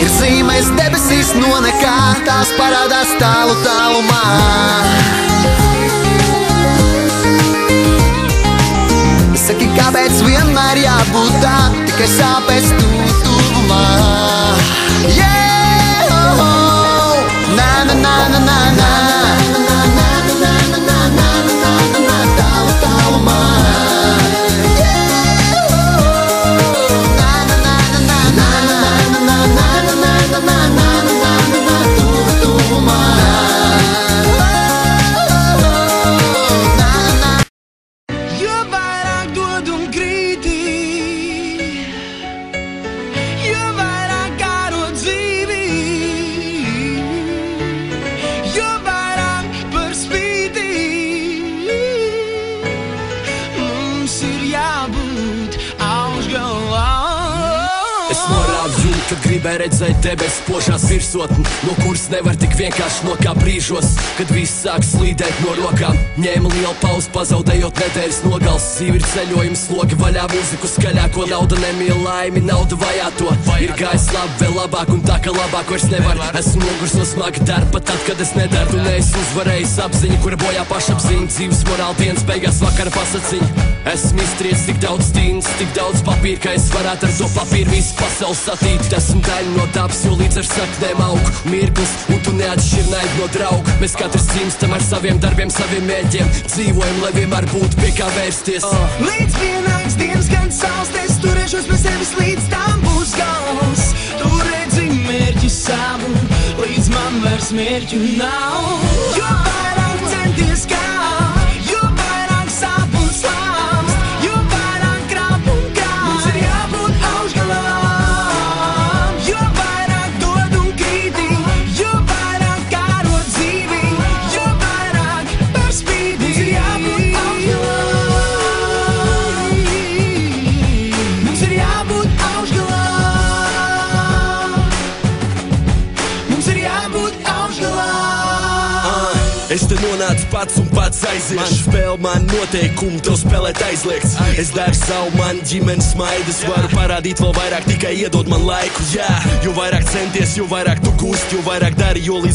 Ir zīmes debesīs no nekā, tās parādās tālu tālumā. Saki, kāpēc vienmēr jābūt tā, tikai sāpēs tuvumā. Yeah, oh, oh, na na na na na na. Tālu tālumā. Es norādu jūtu, kad gribēju redzēt debes spožās virsotni, no kuras nevar tik vienkārši nokāpt brīžos, kad viss sāk slīdēt no rokām. Ņēma lielu pauzi, pazaudējot nedēļas nogals. Dzīve ir ceļojums, slogi vaļā, mūziku skaļāko. Nauda nemīl laimi, nauda vajā to. Ir gājis labi, vēl labāk, un tā, ka labāk vairs nevar. Esmu nogurs no smaga darba, pat tad, kad es nedaru. Tu neesi uzvarējis apziņu, kura bojā pašapziņu. Dzīves morāla dienas beigās vakara pasaciņa. Esmu iztries tik daudz tīnas, tik daudz papīra, ka es varētu ar to papīru visu pasauli satīt. Esmu daļa no dabas, jo līdz ar saknēm aug mirklis, un tu neatšķir naidu no drauga. Mēs katrs cīmstam ar saviem darbiem, saviem mēģiem. Dzīvojam, lai vienmēr būtu pie kā vērsties. Līdz pienāks dienas, kad sausties, turēšos pie sevis, līdz tam būs gals. Tu redzi mērķi savu, līdz man vairs mērķu nav. Jo vairāk centies kā, jo vairāk sāp un slāpst, jo vairāk krāp un krāp. Mums ir jābūt augšgalām. Jo vairāk dod un krīti, jo vairāk kāro dzīvi, jo vairāk par spīti. Mums ir jābūt augšgalām. Mums ir jābūt augšgalām. Mums ir jābūt augšgalām. Es te nonācu pats un pats aiziešu. Man spēle, man noteikumi, tev spēlēt aizliegts. Es daru savu, man ģimenes smaidas. Varu parādīt vēl vairāk, tikai iedod man laiku. Jā, jo vairāk centies, jo vairāk tu gūsti, jo vairāk dari, jo līdz